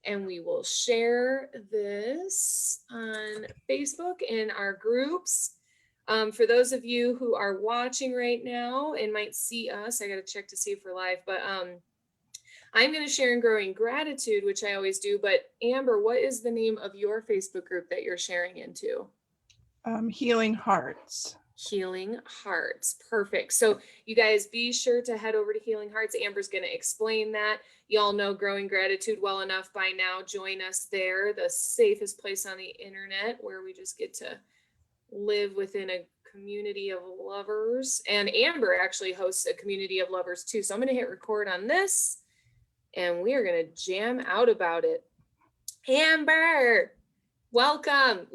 and we will share this on Facebook in our groups. For those of you who are watching right now and might see us, I got to check to see if we're live, but I'm going to share in Growing Gratitude, which I always do. But Amber, what is the name of your Facebook group that you're sharing into? Healing Hearts. Healing Hearts. Perfect. So you guys be sure to head over to Healing Hearts. Amber's going to explain that. Y'all know Growing Gratitude well enough by now. Join us there, the safest place on the internet where we just get to live within a community of lovers. And Amber actually hosts a community of lovers too. So I'm going to hit record on this and we are going to jam out about it. Amber, welcome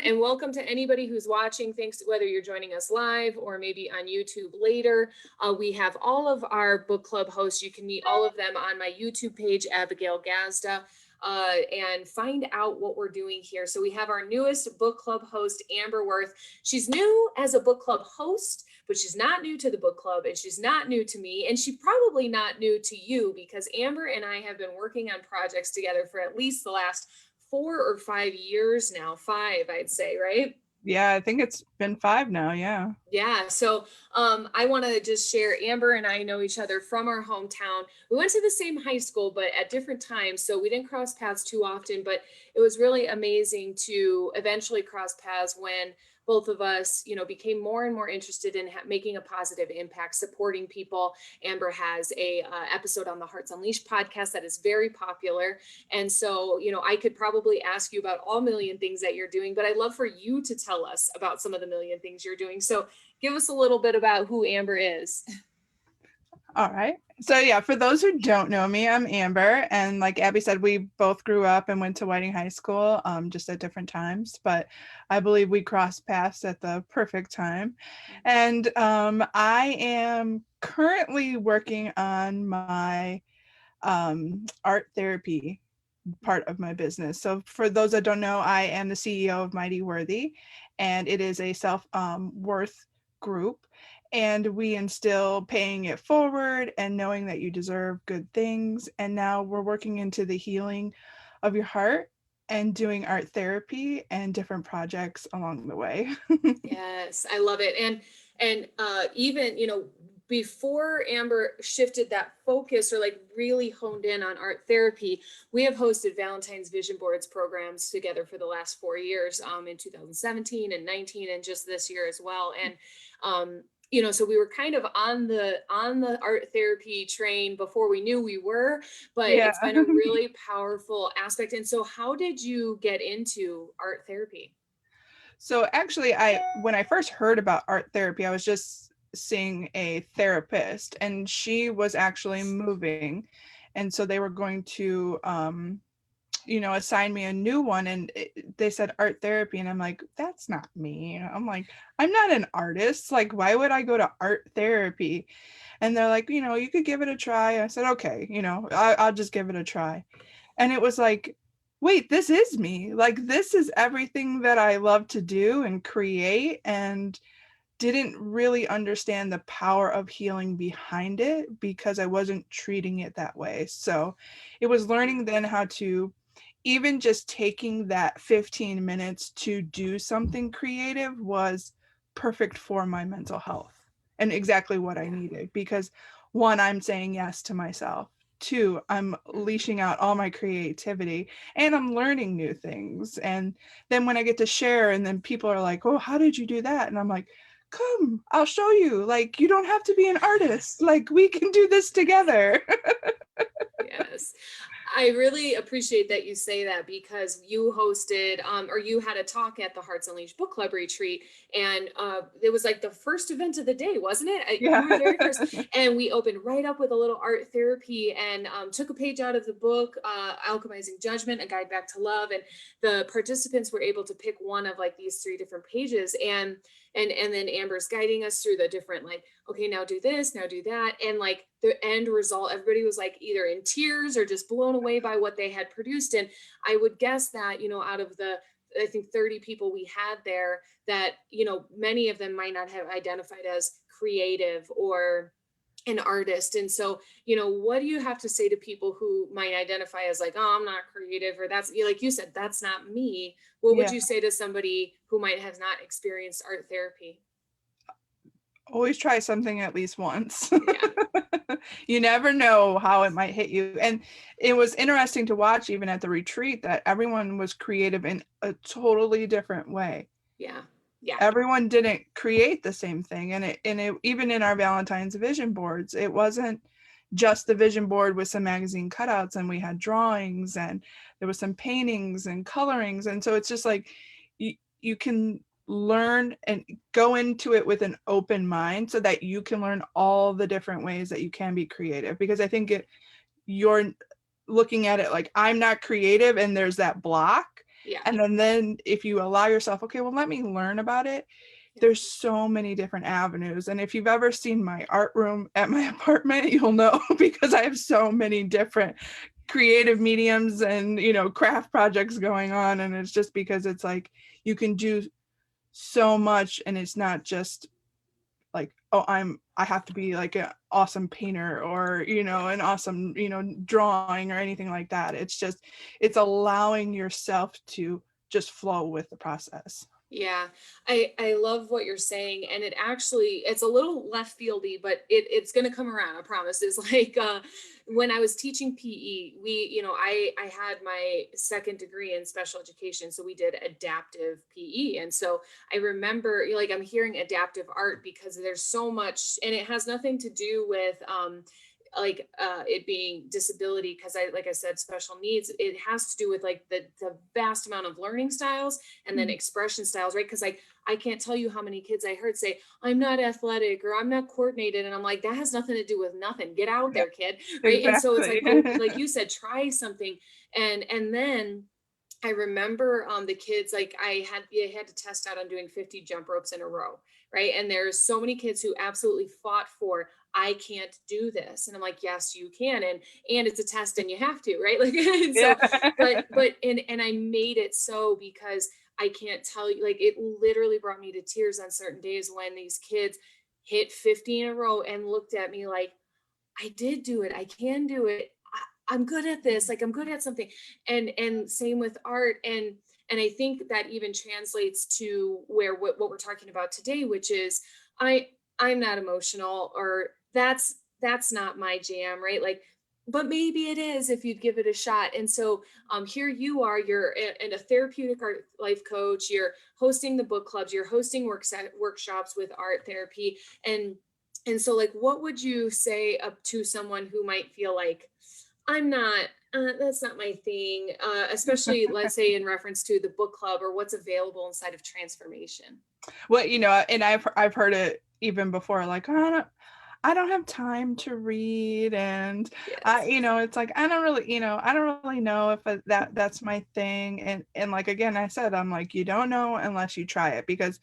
and welcome to anybody who's watching. Thanks, whether you're joining us live or maybe on YouTube later. We have all of our book club hosts. You can meet all of them on my YouTube page, Abigail Gazda, and find out what we're doing here. So we have our newest book club host, Amber Werth. She's new as a book club host, but she's not new to the book club, and she's not new to me, and she's probably not new to you, because Amber and I have been working on projects together for at least the last 4 or 5 years now. 5, I'd say, right? Yeah, I think it's been 5 now. Yeah. Yeah. So I want to just share, Amber and I know each other from our hometown. We went to the same high school, but at different times. So we didn't cross paths too often, but it was really amazing to eventually cross paths when both of us, became more and more interested in making a positive impact, supporting people. Amber has a episode on the Hearts Unleashed podcast that is very popular. And so, I could probably ask you about all million things that you're doing, but I'd love for you to tell us about some of the million things you're doing. So give us a little bit about who Amber is. All right. So yeah, for those who don't know me, I'm Amber. And like Abby said, we both grew up and went to Whiting High School, just at different times. But I believe we crossed paths at the perfect time. And I am currently working on my art therapy part of my business. So for those that don't know, I am the CEO of Mighty Worthy, and it is a self-worth group. And we instill paying it forward and knowing that you deserve good things. And now we're working into the healing of your heart and doing art therapy and different projects along the way. Yes, I love it. And even, before Amber shifted that focus or like really honed in on art therapy, we have hosted Valentine's Vision Boards programs together for the last 4 years, in 2017 and 19, and just this year as well. And so we were kind of on the art therapy train before we knew we were, but Yeah. it's been a really powerful aspect. And so how did you get into art therapy? So actually, when I first heard about art therapy, I was just seeing a therapist, and she was actually moving, and so they were going to assign me a new one, and they said art therapy, and I'm like, that's not me. I'm like, I'm not an artist. Like, why would I go to art therapy? And they're like, you could give it a try. I said, okay, I'll just give it a try. And it was like, wait, this is me. Like, this is everything that I love to do and create, and didn't really understand the power of healing behind it because I wasn't treating it that way. So it was learning then how to, even just taking that 15 minutes to do something creative was perfect for my mental health and exactly what I needed, because 1, I'm saying yes to myself. 2, I'm leashing out all my creativity and I'm learning new things. And then when I get to share, and then people are like, oh, how did you do that? And I'm like, come, I'll show you. Like, you don't have to be an artist. Like, we can do this together. Yes. I really appreciate that you say that, because you hosted or you had a talk at the Hearts Unleashed Book Club retreat, and it was like the first event of the day, wasn't it? Yeah. You were there first, and we opened right up with a little art therapy and took a page out of the book, Alchemizing Judgment, A Guide Back to Love, and the participants were able to pick one of like these 3 different pages, and then Amber's guiding us through the different, like, okay, now do this, now do that. And like the end result, everybody was like either in tears or just blown away by what they had produced. And I would guess that, out of the, I think 30 people we had there, that, many of them might not have identified as creative or an artist. And so, what do you have to say to people who might identify as like, oh, I'm not creative, or that's, like you said, that's not me? What would Yeah. you say to somebody who might have not experienced art therapy? Always try something at least once. Yeah. You never know how it might hit you. And it was interesting to watch even at the retreat that everyone was creative in a totally different way. Yeah. Yeah. Everyone didn't create the same thing. And it even in our Valentine's vision boards, it wasn't just the vision board with some magazine cutouts, and we had drawings and there was some paintings and colorings. And so it's just like you can learn and go into it with an open mind so that you can learn all the different ways that you can be creative. Because I think you're looking at it like, I'm not creative, and there's that block. Yeah. And then if you allow yourself, okay, well, let me learn about it, there's so many different avenues. And if you've ever seen my art room at my apartment, you'll know, because I have so many different creative mediums and craft projects going on. And it's just because it's like you can do so much, and it's not just like, oh, I have to be like an awesome painter or an awesome drawing or anything like that. It's allowing yourself to just flow with the process. Yeah, I love what you're saying, and it's a little left fieldy, but it's gonna come around, I promise. Is like when I was teaching PE, I had my second degree in special education, so we did adaptive PE, and so I remember, like, I'm hearing adaptive art because there's so much, and it has nothing to do with it being disability, because like I said, special needs. It has to do with like the vast amount of learning styles and then Mhm. expression styles, right? Because I can't tell you how many kids I heard say, I'm not athletic or I'm not coordinated, and I'm like, that has nothing to do with nothing. Get out Yeah, there, kid. Right? And so it's exactly. like, go, like you said, try something. And then I remember the kids, like, I had to test out on doing 50 jump ropes in a row, right? And there's so many kids who absolutely fought for, I can't do this. And I'm like, yes, you can. And it's a test and you have to, right? Like, and Yeah. so, but I made it so, because I can't tell you, like, it literally brought me to tears on certain days when these kids hit 50 in a row and looked at me like, I did do it. I can do it. I'm good at this. Like, I'm good at something. And same with art. And I think that even translates to where what we're talking about today, which is I I'm not emotional, or that's not my jam, right? Like, but maybe it is if you'd give it a shot. And so here you are, you're a therapeutic art life coach, you're hosting the book clubs, you're hosting workshops with art therapy. And so, like, what would you say up to someone who might feel like, I'm not, that's not my thing, especially, let's say, in reference to the book club or what's available inside of transformation? Well, and I've heard it even before, like, oh, I don't have time to read, and Yes. it's like, I don't really know if that's my thing. And like, again, I said, I'm like, you don't know unless you try it, because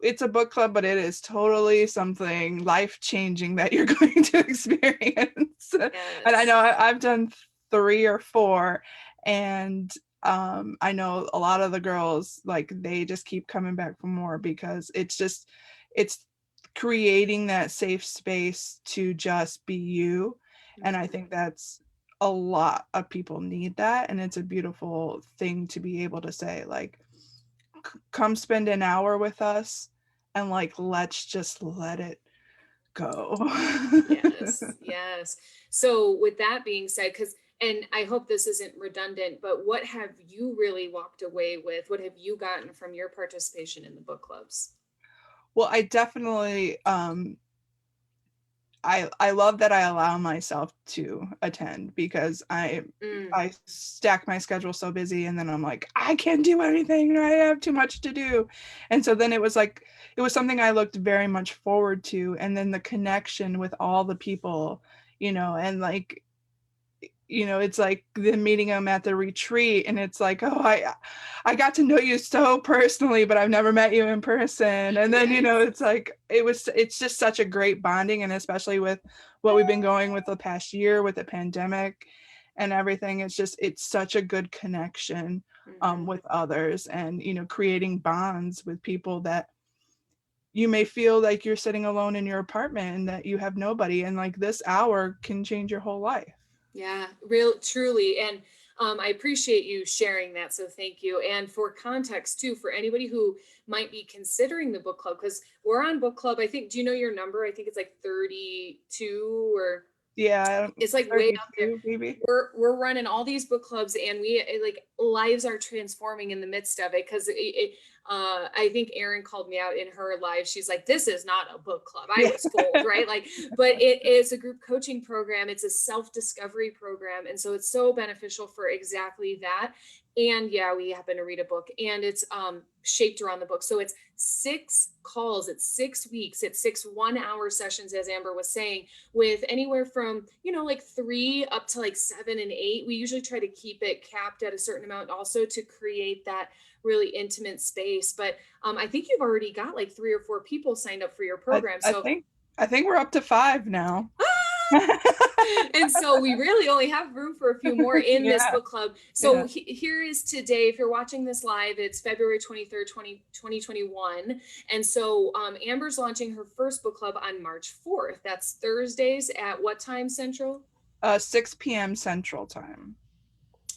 it's a book club, but it is totally something life changing that you're going to experience. And I Yes. know I've done 3 or 4, and I know a lot of the girls, like, they just keep coming back for more, because it's creating that safe space to just be you. And I Mhm. think that's a lot of people need that, and it's a beautiful thing to be able to say, like, come spend an hour with us, and like, let's just let it go. Yes, yes. So with that being said, and I hope this isn't redundant, but what have you really walked away with? What have you gotten from your participation in the book clubs? Well, I definitely I love that I allow myself to attend, because Mm, I stack my schedule so busy, and then I'm like, I can't do anything, I have too much to do. And so then it was like, it was something I looked very much forward to. And then the connection with all the people, and like, it's like the meeting them at the retreat, and it's like, oh, I got to know you so personally, but I've never met you in person. And then, yes. it's like, it's just such a great bonding. And especially with what we've been going with the past year with the pandemic and everything, it's such a good connection Mhm. with others, and creating bonds with people that you may feel like you're sitting alone in your apartment and that you have nobody, and like this hour can change your whole life. Yeah, truly. And I appreciate you sharing that. So thank you. And for context too, for anybody who might be considering the book club, because we're on book club, I think, do you know your number? I think it's like 32 or Yeah, it's like way up there. 32 maybe. We're running all these book clubs, and like lives are transforming in the midst of it. Because I think Erin called me out in her live. She's like, "This is not a book club." I was fooled, right? Like, but it is a group coaching program. It's a self-discovery program, and so it's so beneficial for exactly that. And yeah, we happen to read a book, and it's shaped around the book. So it's 6 calls, it's 6 weeks, it's 6 1-hour sessions, as Amber was saying, with anywhere from, like 3 up to like 7 and 8. We usually try to keep it capped at a certain amount also to create that really intimate space. But I think you've already got like 3 or 4 people signed up for your program. I think we're up to 5 now. And so we really only have room for a few more in this book club. So here is today. If you're watching this live, it's February 23rd, 2021. And so Amber's launching her first book club on March 4th. That's Thursdays at what time Central? 6 p.m. Central Time.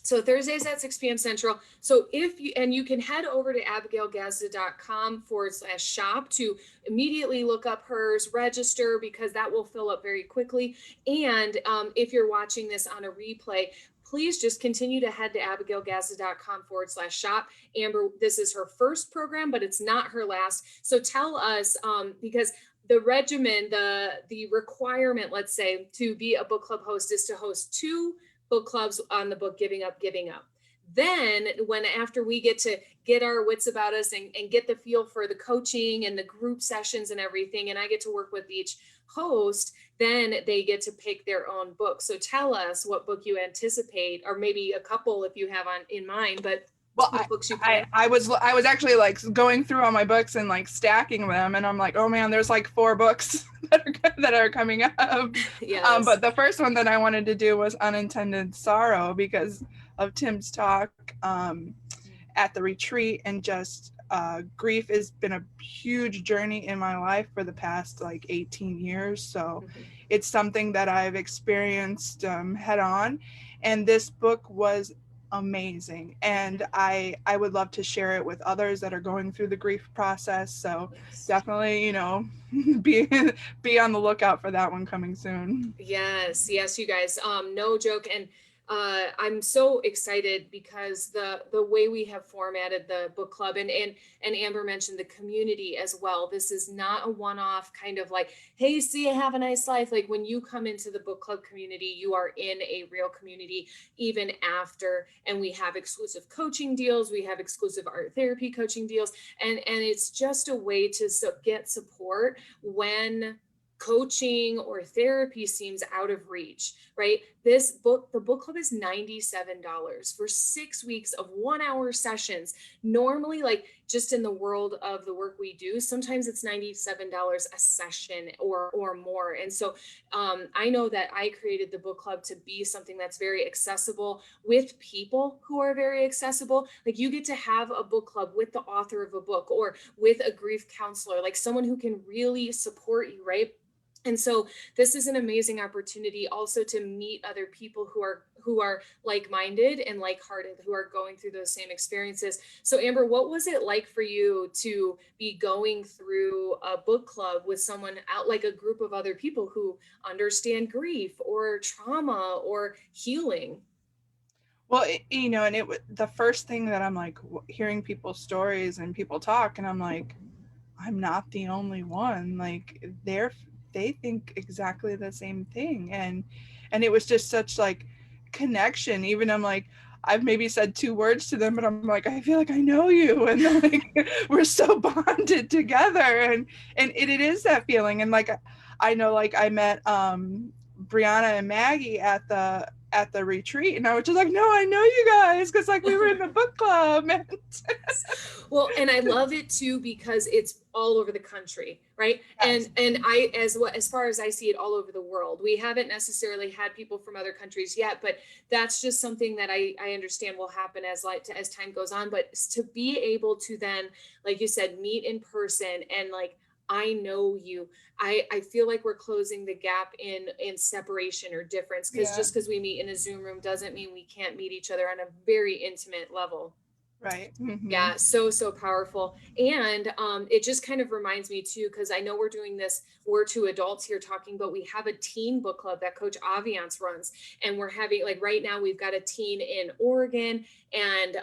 So Thursdays at 6 p.m. Central. So you can head over to abigailgazda.com/shop to immediately look up hers, register, because that will fill up very quickly. And if you're watching this on a replay, please just continue to head to abigailgazda.com/shop. Amber, this is her first program, but it's not her last. So tell us, because the regimen, the requirement, let's say, to be a book club host is to host 2 book clubs on the book Giving Up. Then after we get to get our wits about us and get the feel for the coaching and the group sessions and everything, and I get to work with each host, then they get to pick their own book. So tell us what book you anticipate, or maybe a couple if you have in mind, but well, books you plan. I was actually like going through all my books and like stacking them, and I'm like, oh man, there's like 4 books that are coming up. Yes. But the first one that I wanted to do was Unintended Sorrow because of Tim's talk at the retreat, and just grief has been a huge journey in my life for the past like 18 years. So it's something that I've experienced head on, and this book was amazing, and I would love to share it with others that are going through the grief process. So definitely, be on the lookout for that one coming soon. Yes, you guys, no joke. And I'm so excited because the way we have formatted the book club, and Amber mentioned the community as well. This is not a one-off kind of like, hey, see you, have a nice life. Like when you come into the book club community, you are in a real community even after. And we have exclusive coaching deals, we have exclusive art therapy coaching deals, and it's just a way to get support when coaching or therapy seems out of reach, right? The book club is $97 for 6 weeks of 1-hour sessions. Normally, like just in the world of the work we do, sometimes it's $97 a session or more. And so I know that I created the book club to be something that's very accessible with people who are very accessible. Like you get to have a book club with the author of a book or with a grief counselor, like someone who can really support you, right? And so this is an amazing opportunity also to meet other people who are like-minded and like-hearted, who are going through those same experiences. So Amber, what was it like for you to be going through a book club with someone out, like a group of other people who understand grief or trauma or healing? Well, and it was the first thing that I'm like hearing people's stories and people talk, and I'm like, I'm not the only one. Like they think exactly the same thing, and it was just such like connection. Even I'm like, I've maybe said 2 words to them, but I'm like, I feel like I know you, and like we're so bonded together, and it is that feeling. And like I know, like I met Brianna and Maggie at the retreat, and I was just like, no, I know you guys because like we were in the book club. Well, and I love it too because it's all over the country, right? Yes. And I, as far as I see it, all over the world. We haven't necessarily had people from other countries yet, but that's just something that I understand will happen as time goes on. But to be able to then, like you said, meet in person and like I know you. I feel like we're closing the gap in separation or difference, because Yeah, just because we meet in a Zoom room doesn't mean we can't meet each other on a very intimate level. right. Yeah, so so powerful. And it just kind of reminds me too, because I know we're doing this, we're two adults here talking, but we have a teen book club that Coach Aviance runs. And we're having, like, right now we've got a teen in Oregon and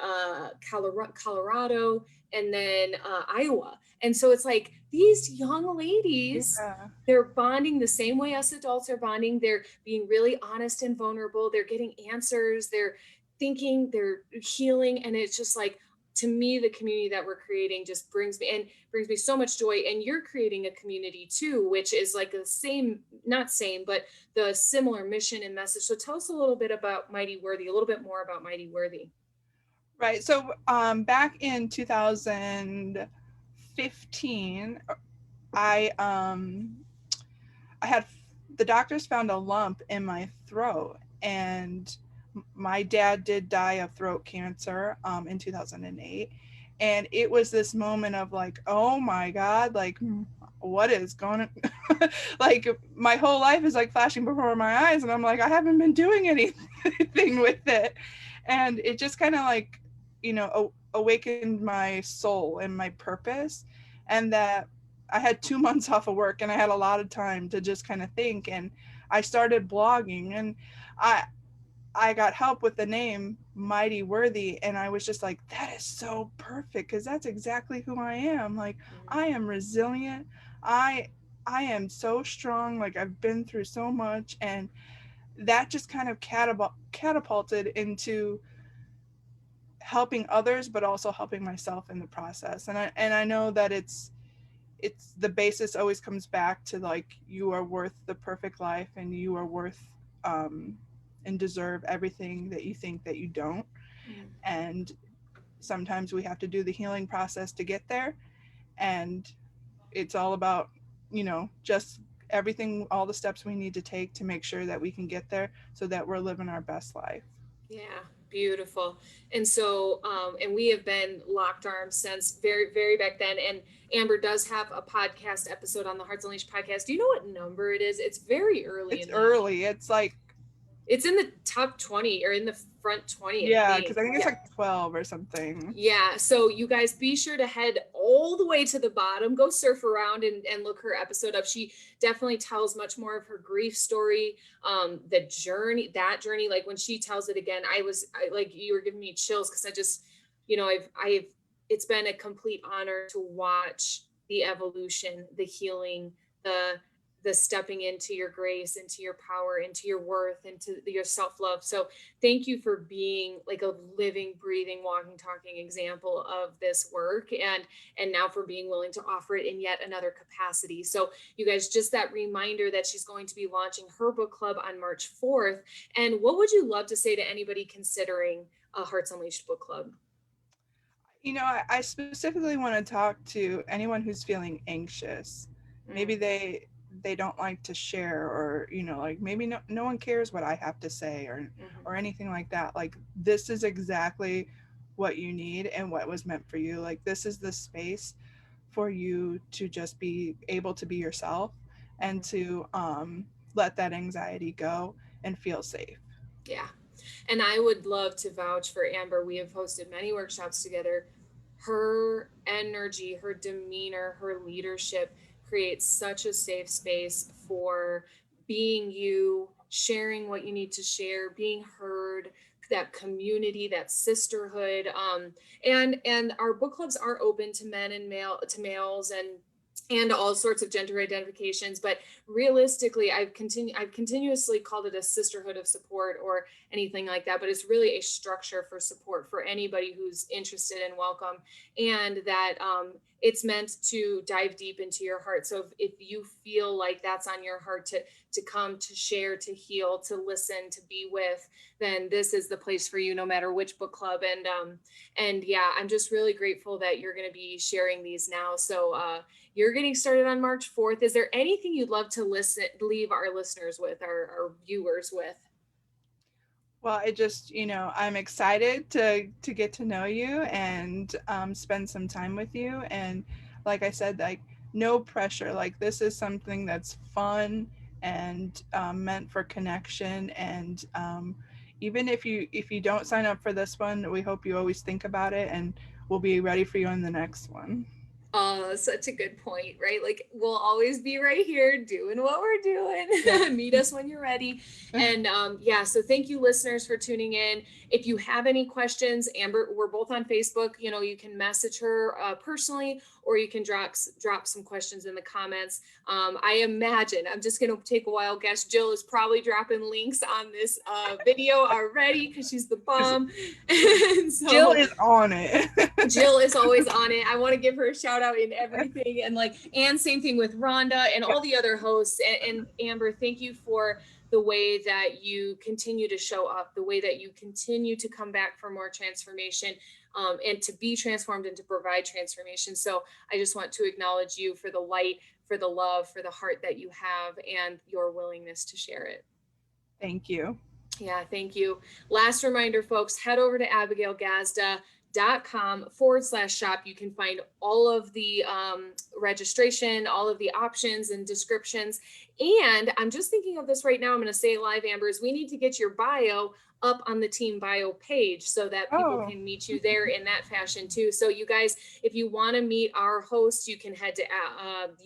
Colorado, and then Iowa. And so it's like these young ladies, Yeah. they're bonding the same way us adults are bonding. They're being really honest and vulnerable. They're getting answers. They're thinking, they're healing. And it's just like, to me, the community that we're creating just brings me so much joy. And you're creating a community too, which is like the same, not same, but the similar mission and message. So tell us a little bit about Mighty Worthy, a little bit more about Mighty Worthy. Right. So back in 2015, I I had the doctors found a lump in my throat, and my dad did die of throat cancer in 2008. And it was this moment of like, oh my God, like, what is going on? Like, my whole life is like flashing before my eyes, and I'm like, I haven't been doing anything with it. And it just kind of like, awakened my soul and my purpose, and that I had 2 months off of work and I had a lot of time to just kind of think. And I started blogging, and I I got help with the name Mighty Worthy, and I was just like, that is so perfect, because that's exactly who I am. Like, I am resilient. I I am so strong. Like, I've been through so much, and that just kind of catapulted into helping others, but also helping myself in the process. And I know that it's the basis always comes back to like, you are worth the perfect life, and you are worth um and deserve everything that you think that you don't. Mm. And sometimes we have to do the healing process to get there, and it's all about, just everything, all the steps we need to take to make sure that we can get there, so that we're living our best life. Yeah, beautiful. And so, and we have been locked arms since very, very back then. And Amber does have a podcast episode on the Hearts Unleashed podcast. Do you know what number it is? It's very early It's in the, early. It's like, it's in the top 20 or in the front 20, I yeah, because think. I think it's Yeah. like 12 or something. Yeah, so you guys be sure to head all the way to the bottom, go surf around and look her episode up. She definitely tells much more of her grief story, the journey, that journey. Like when she tells it again, like, you were giving me chills, because I just, it's been a complete honor to watch the evolution, the healing, the stepping into your grace, into your power, into your worth, into your self-love. So thank you for being like a living, breathing, walking, talking example of this work, and now for being willing to offer it in yet another capacity. So you guys, just that reminder that she's going to be launching her book club on March 4th. And what would you love to say to anybody considering a Hearts Unleashed book club? I specifically want to talk to anyone who's feeling anxious. Maybe Mm, they don't like to share, or like, maybe no one cares what I have to say, or mhm. anything like that. Like, this is exactly what you need and what was meant for you. Like, this is the space for you to just be able to be yourself, and Mhm. to let that anxiety go and feel safe. Yeah. And I would love to vouch for Amber. We have hosted many workshops together. Her energy, her demeanor, her leadership creates such a safe space for being you, sharing what you need to share, being heard, that community, that sisterhood. And our book clubs are open to men and males and all sorts of gender identifications. But realistically, I've continuously called it a sisterhood of support or anything like that, but it's really a structure for support for anybody who's interested and welcome. And that it's meant to dive deep into your heart. So if you feel like that's on your heart to come, to share, to heal, to listen, to be with, then this is the place for you, no matter which book club. And yeah, I'm just really grateful that you're going to be sharing these now. So you're getting started on March 4th. Is there anything you'd love to leave our listeners with, our viewers with? Well, I just, I'm excited to get to know you, and spend some time with you. And like I said, like, no pressure. Like, this is something that's fun and meant for connection. And even if you don't sign up for this one, we hope you always think about it, and we'll be ready for you on the next one. Oh, such a good point, right? Like we'll always be right here doing what we're doing. Yeah. Meet us when you're ready. And yeah, so thank you listeners for tuning in. If you have any questions, Amber, we're both on Facebook. You know, you can message her personally, or you can drop some questions in the comments. I imagine, I'm just going to take a wild guess, Jill is probably dropping links on this video already because she's the bomb. And so, Jill is on it. Jill is always on it. I want to give her a shout out in everything. And like, and same thing with Rhonda and all the other hosts. And Amber, thank you for the way that you continue to show up, the way that you continue to come back for more transformation, and to be transformed and to provide transformation. So I just want to acknowledge you for the light, for the love, for the heart that you have, and your willingness to share it. Thank you. Yeah, thank you. Last reminder, folks, head over to abigailgazda.com/shop. You can find all of the registration, all of the options and descriptions. And I'm just thinking of this right now. I'm going to say it live, Amber, is we need to get your bio up on the team bio page so that people can meet you there in that fashion too. So you guys, if you want to meet our hosts, you can head to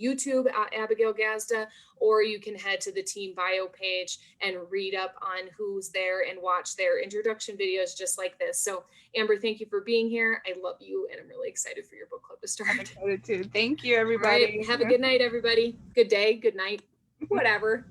YouTube, Abigail Gazda, or you can head to the team bio page and read up on who's there and watch their introduction videos just like this. So Amber, thank you for being here. I love you, and I'm really excited for your book club to start. I'm excited too. Thank you, everybody. All right, have a good night, everybody. Good day, good night, whatever.